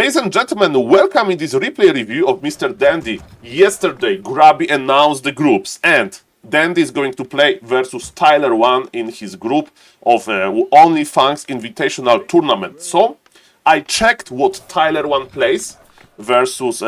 Ladies and gentlemen, welcome in this replay review of Mr. Dendi. Yesterday, Grabby announced the groups, and Dendi is going to play versus Tyler1 in his group of OnlyFangs Invitational tournament. So, I checked what Tyler1 plays versus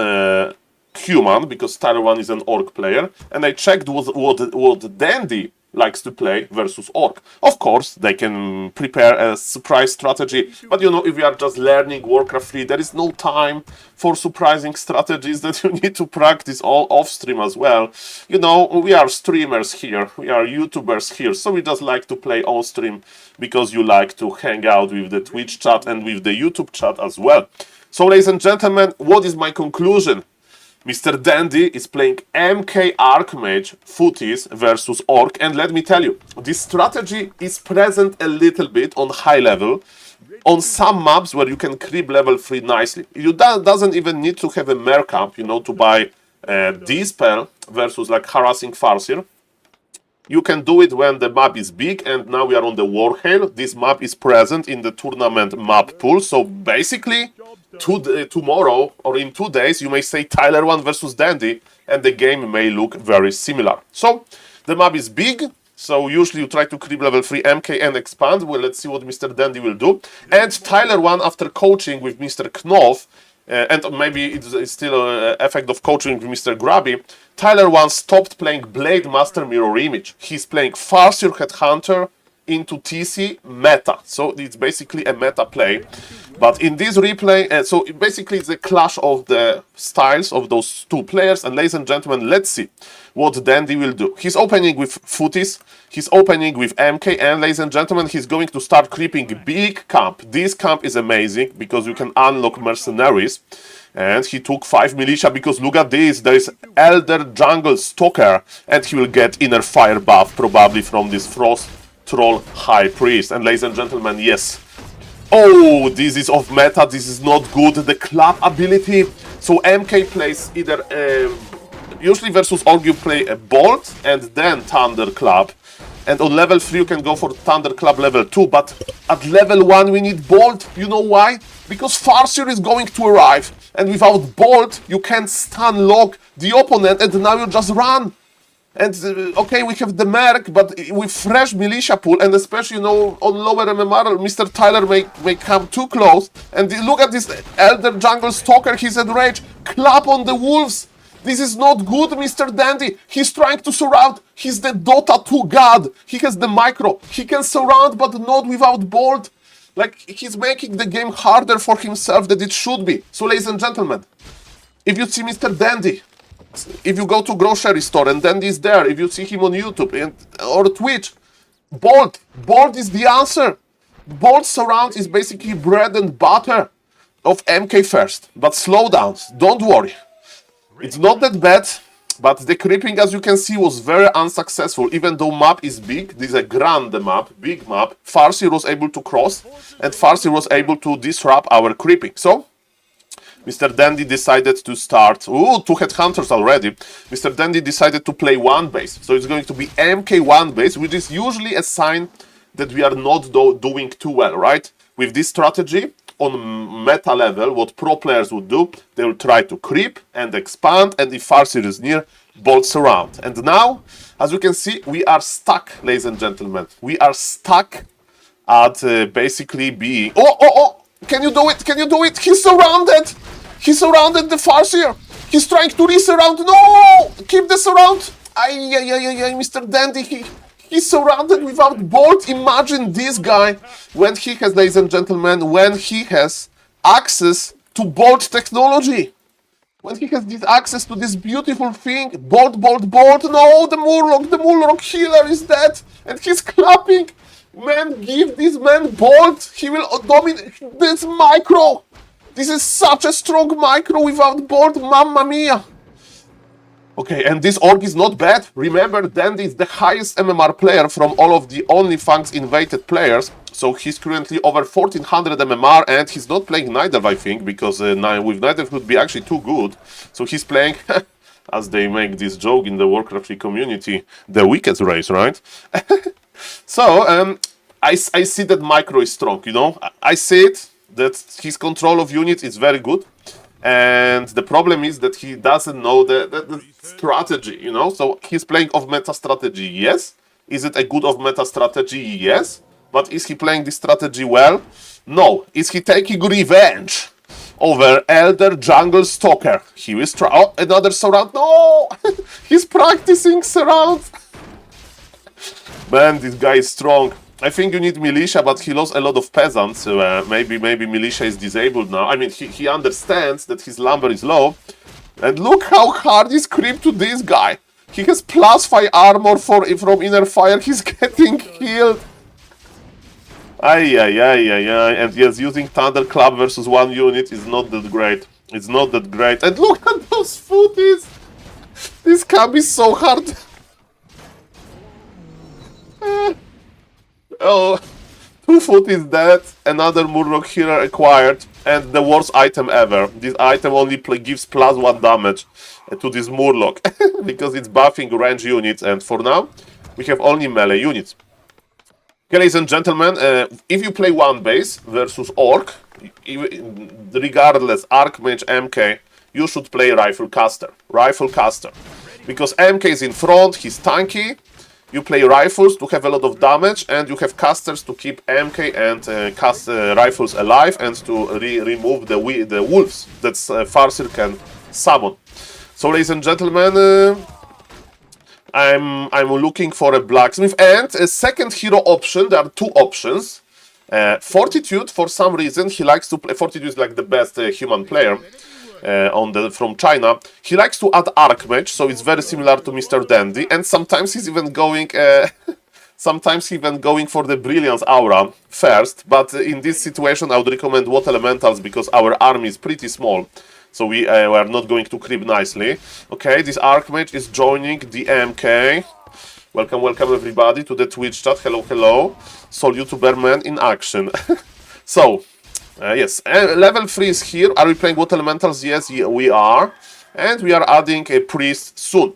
Human, because Tyler1 is an Orc player, and I checked what Dendi likes to play versus Orc. Of course, they can prepare a surprise strategy, but you know, if you are just learning Warcraft 3, there is no time for surprising strategies that you need to practice all off-stream as well. You know, we are streamers here, we are YouTubers here, so we just like to play on-stream because you like to hang out with the Twitch chat and with the YouTube chat as well. So, ladies and gentlemen, what is my conclusion? Mr. Dendi is playing MK Archmage Footies versus Orc, and let me tell you, this strategy is present a little bit on high level on some maps where you can creep level 3 nicely. You doesn't even need to have a Mercamp, you know, to buy Dispel versus like Harassing Farseer. You can do it when the map is big, and now we are on the Warhail. This map is present in the tournament map pool, so basically tomorrow or in 2 days you may say Tyler1 versus Dendi, and the game may look very similar. So the map is big, so usually you try to creep level 3 MK and expand. Well, let's see what Mr. Dendi will do. And Tyler1, after coaching with Mr. Knopf, and maybe it's still an effect of coaching with Mr. Grabby, Tyler1 stopped playing Blade Master Mirror Image. He's playing Farseer Headhunter into TC meta. So it's basically a meta play. But in this replay, so basically it's a clash of the styles of those two players. And ladies and gentlemen, let's see what Dendi will do. He's opening with Footies, he's opening with MK, and ladies and gentlemen, he's going to start creeping big camp. This camp is amazing because you can unlock mercenaries. And he took 5 militia because look at this, there is Elder Jungle Stalker, and he will get inner fire buff probably from this Frost Troll High Priest. And ladies and gentlemen, yes. Oh, this is off meta, this is not good. The club ability. So MK plays either, usually versus Orc you play a Bolt and then Thunder Club. And on level 3 you can go for Thunder Club level 2, but at level 1 we need Bolt. You know why? Because Farseer is going to arrive, and without Bolt you can't stun lock the opponent, and now you just run. And okay, we have the Merc, but with fresh militia pool, and especially, you know, on lower MMR, Mr. Tyler may come too close. And look at this Elder Jungle Stalker, he's at rage. Clap on the wolves. This is not good, Mr. Dendi. He's trying to surround. He's the Dota 2 god. He has the micro. He can surround, but not without Bolt. Like, he's making the game harder for himself than it should be. So, ladies and gentlemen, if you see Mr. Dendi, if you go to grocery store and Dendi is there, if you see him on YouTube or Twitch, Bolt is the answer. Bolt surround is basically bread and butter of MK first. But slow down, don't worry. It's not that bad, but the creeping, as you can see, was very unsuccessful. Even though map is big, this is a grand map, big map, Farseer was able to cross, and Farseer was able to disrupt our creeping. So, Mr. Dendi decided to start, 2 headhunters already. Mr. Dendi decided to play one base. So it's going to be MK1 base, which is usually a sign that we are not doing too well, right? With this strategy, on meta level, what pro players would do, they will try to creep and expand, and if Farseer is near, Bolt surround. And now, as you can see, we are stuck, ladies and gentlemen. We are stuck at basically being... Oh! Can you do it? Can you do it? He's surrounded! He surrounded the Farseer! He's trying to re-surround. No! Keep the surround! Ay, Mr. Dendi, he's surrounded without Bolt. Imagine this guy when he has, ladies and gentlemen, when he has access to Bolt technology. When he has this access to this beautiful thing, Bolt. No, the Murloc healer is dead, and he's clapping. Man, give this man Bolt. He will dominate this micro. This is such a strong micro without Bolt, mamma mia. Okay, and this Orc is not bad. Remember, Dendi is the highest MMR player from all of the OnlyFangs invited players. So he's currently over 1400 MMR, and he's not playing Night Elf, I think, because with Night Elf would be actually too good. So he's playing, as they make this joke in the Warcraft 3 community, the Wicked race, right? So, I see that micro is strong, you know? I see it. That his control of units is very good. And the problem is that he doesn't know the strategy, you know? So he's playing off meta strategy, yes. Is it a good off meta strategy? Yes. But is he playing this strategy well? No. Is he taking revenge over Elder Jungle Stalker? He is oh, another surround. No! He's practicing surround. Man, this guy is strong. I think you need militia, but he lost a lot of peasants. So maybe militia is disabled now. I mean, he understands that his lumber is low. And look how hard he's creep to this guy. He has +5 armor from inner fire. He's getting healed. Ay. And yes, using Thunderclap versus 1 unit is not that great. It's not that great. And look at those footies. This can be so hard. Oh, 2 foot is dead, another Murloc Hero acquired, and the worst item ever. This item only gives +1 damage to this Murloc, because it's buffing range units, and for now, we have only melee units. Okay, ladies and gentlemen, if you play 1 base versus Orc, regardless, Archmage, MK, you should play Rifle Caster. Because MK is in front, he's tanky. You play rifles to have a lot of damage, and you have casters to keep MK and rifles alive, and to remove the wolves that Farseer can summon. So, ladies and gentlemen, I'm looking for a blacksmith and a second hero option. There are 2 options. Fortitude, for some reason, he likes to play. Fortitude is like the best human player. From China. He likes to add Archmage, so it's very similar to Mr. Dendi, and sometimes he's even going for the Brilliance Aura first, but in this situation I would recommend Water Elementals because our army is pretty small, so we are not going to creep nicely. Okay, this Archmage is joining the MK. Welcome everybody to the Twitch chat. Hello. Soul YouTuber man in action. So, yes, level 3 is here. Are we playing Water Elementals? Yes, we are. And we are adding a priest soon.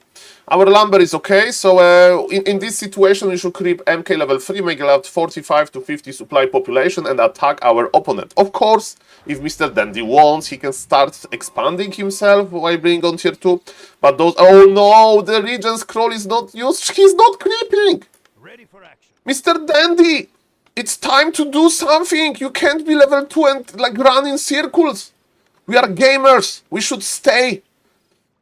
Our lumber is okay, so in this situation we should creep MK level 3, make about 45 to 50 supply population and attack our opponent. Of course, if Mr. Dendi wants, he can start expanding himself while being on tier 2. But those... Oh no, the Regent Scroll is not used. He's not creeping! Ready for action. Mr. Dendi! It's time to do something! You can't be level 2 and like run in circles! We are gamers! We should stay!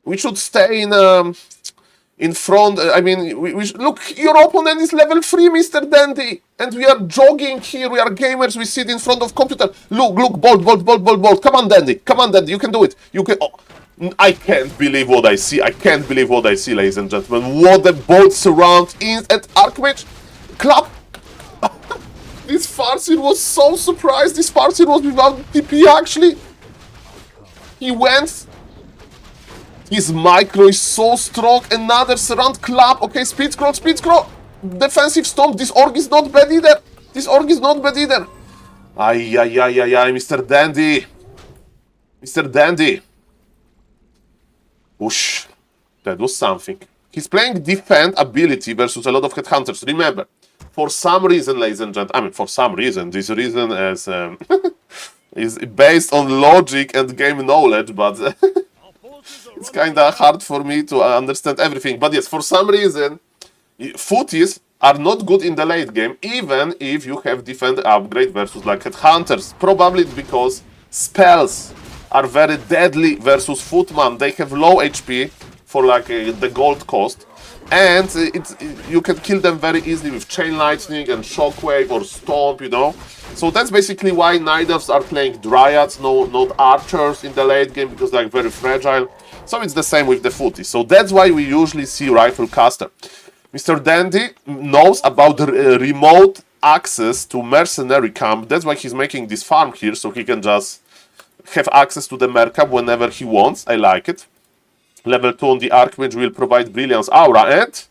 We should stay in front. I mean, look, your opponent is level 3, Mr. Dendi! And we are jogging here, we are gamers, we sit in front of computer. Look, bolt. Come on, Dendi, you can do it. You can... Oh. I can't believe what I see. I can't believe what I see, ladies and gentlemen. What a bolt surround in at Archmage. Clap! This Farseer was so surprised. This Farseer was without TP, actually. He went. His micro is so strong. Another surround clap. Okay, speed scroll. Defensive stomp. This orc is not bad either. Ay, Mr. Dendi. Whoosh. That was something. He's playing defend ability versus a lot of headhunters. Remember, for some reason, ladies and gentlemen, this reason is is based on logic and game knowledge, but it's kind of hard for me to understand everything. But yes, for some reason, footies are not good in the late game, even if you have defend upgrade versus like headhunters. Probably because spells are very deadly versus footman. They have low HP for like the gold cost, and you can kill them very easily with chain lightning and shockwave or stomp, you know. So that's basically why night elves are playing dryads, not archers in the late game, because they're very fragile. So it's the same with the footy. So that's why we usually see rifle caster. Mr. Dendi knows about the remote access to mercenary camp. That's why he's making this farm here, so he can just have access to the mercap whenever he wants. I like it. Level 2 on the Archmage will provide Brilliance Aura, and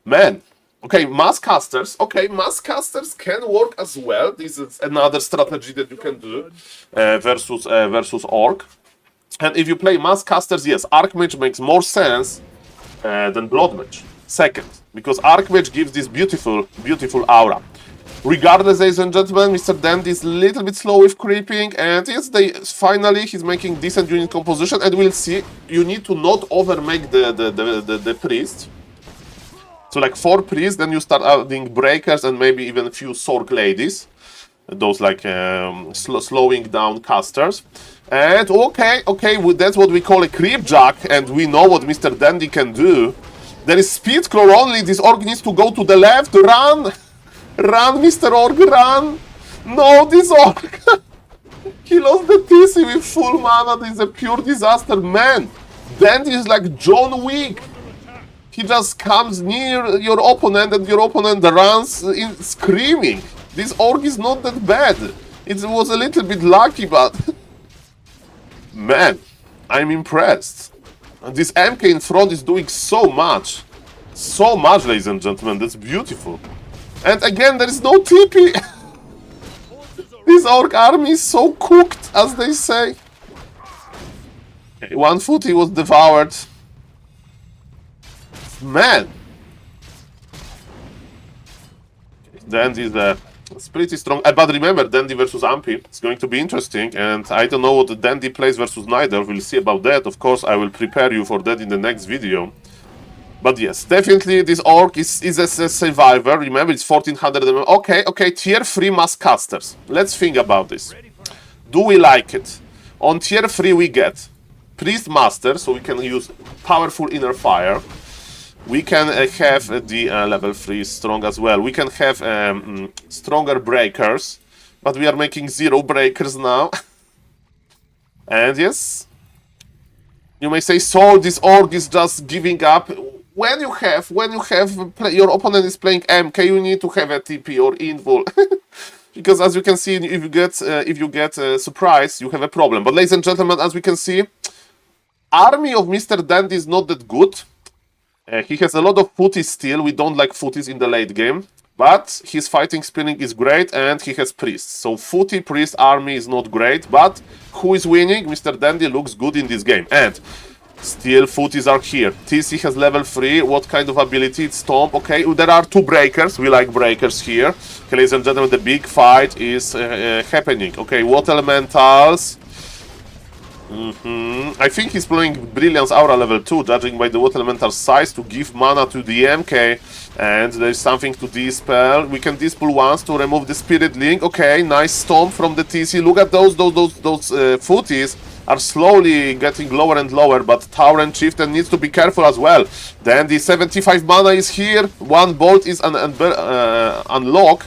man, okay, mass casters. Okay, mass casters can work as well. This is another strategy that you can do versus Orc. And if you play mass casters, yes, Archmage makes more sense than Bloodmage. Second, because Archmage gives this beautiful aura. Regardless, ladies and gentlemen, Mr. Dendi is a little bit slow with creeping, and yes, finally he's making decent unit composition, and we'll see. You need to not overmake the priest. So like 4 priests, then you start adding breakers and maybe even a few Sork ladies. Those like slowing down casters. And okay, that's what we call a creep jack, and we know what Mr. Dendi can do. There is speed crawl only, this orc needs to go to the left, run! Run, Mr. Orc, run! No, this orc! He lost the TC with full mana, this is a pure disaster, man! Dendi is like John Wick! He just comes near your opponent and your opponent runs in screaming. This orc is not that bad. It was a little bit lucky, but... Man, I'm impressed. And this MK in front is doing so much. So much, ladies and gentlemen, that's beautiful. And again, there is no TP. This orc army is so cooked, as they say. Okay, 1 footy was devoured. Man! Dendi is pretty strong. But remember, Dendi versus Ampi. It's going to be interesting. And I don't know what the Dendi plays versus Neither. We'll see about that. Of course, I will prepare you for that in the next video. But yes, definitely this orc is a survivor. Remember, it's 1400 MM. Okay, tier 3 mass casters. Let's think about this. Do we like it? On tier 3 we get Priest Master, so we can use powerful Inner Fire. We can have the level 3 strong as well. We can have stronger breakers, but we are making 0 breakers now. And yes, you may say, so this orc is just giving up. When you have your opponent is playing MK, you need to have a TP or invul, because as you can see, if you get surprise, you have a problem. But ladies and gentlemen, as we can see, army of Mr. Dendi is not that good. He has a lot of footies still. We don't like footies in the late game, but his fighting spinning is great, and he has priests. So footy priest army is not great, but who is winning? Mr. Dendi looks good in this game, and still footies are here. TC has level 3. What kind of ability? It's Stomp. Okay, there are 2 breakers. We like breakers here. Okay, ladies and gentlemen, the big fight is happening. Okay, Water Elementals. I think he's playing Brilliance Aura level 2, judging by the Water Elemental size, to give mana to the MK. And there's something to dispel. We can dispel once to remove the Spirit Link. Okay, nice Stomp from the TC. Look at those footies are slowly getting lower and lower, but Tauren Chieftain needs to be careful as well. Then the 75 mana is here. 1 bolt is unlocked.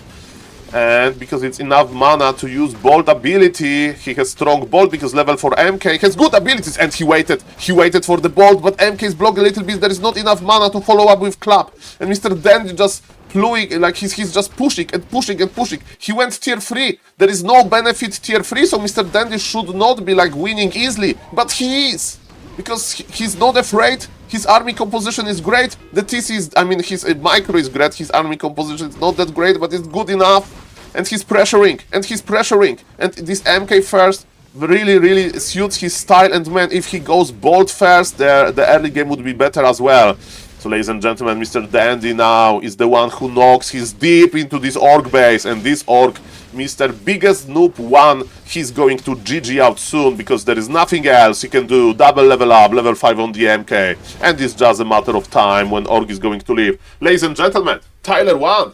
And because it's enough mana to use Bolt ability, he has strong Bolt because level 4 MK has good abilities, and he waited for the Bolt, but MK is blocked a little bit. There is not enough mana to follow up with Clap, and Mr. Dendi just plowing, like he's just pushing and pushing and pushing. He went tier 3. There is no benefit tier 3, so Mr. Dendi should not be like winning easily, but he is, because he's not afraid. His army composition is great. The TC is, I mean, his micro is great. His army composition is not that great, but it's good enough. And he's pressuring, and this MK first really suits his style. And man, if he goes Bolt first, the early game would be better as well. So ladies and gentlemen, Mr. Dendi now is the one who knocks his deep into this orc base, and this orc, Mr. Biggest Noob 1, he's going to GG out soon, because there is nothing else he can do. Double level up, level 5 on the MK, and it's just a matter of time when orc is going to leave. Ladies and gentlemen, Tyler1,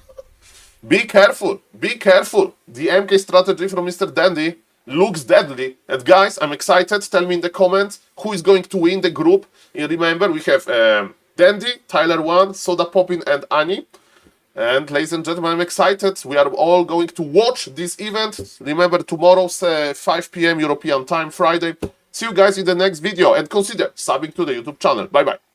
be careful, be careful. The MK strategy from Mr. Dendi looks deadly. And guys, I'm excited. Tell me in the comments who is going to win the group. And remember, we have Dendi, Tyler1, SaulApeMan, and Annie. And ladies and gentlemen, I'm excited. We are all going to watch this event. Remember, tomorrow's 5 PM European time, Friday. See you guys in the next video. And consider subbing to the YouTube channel. Bye-bye.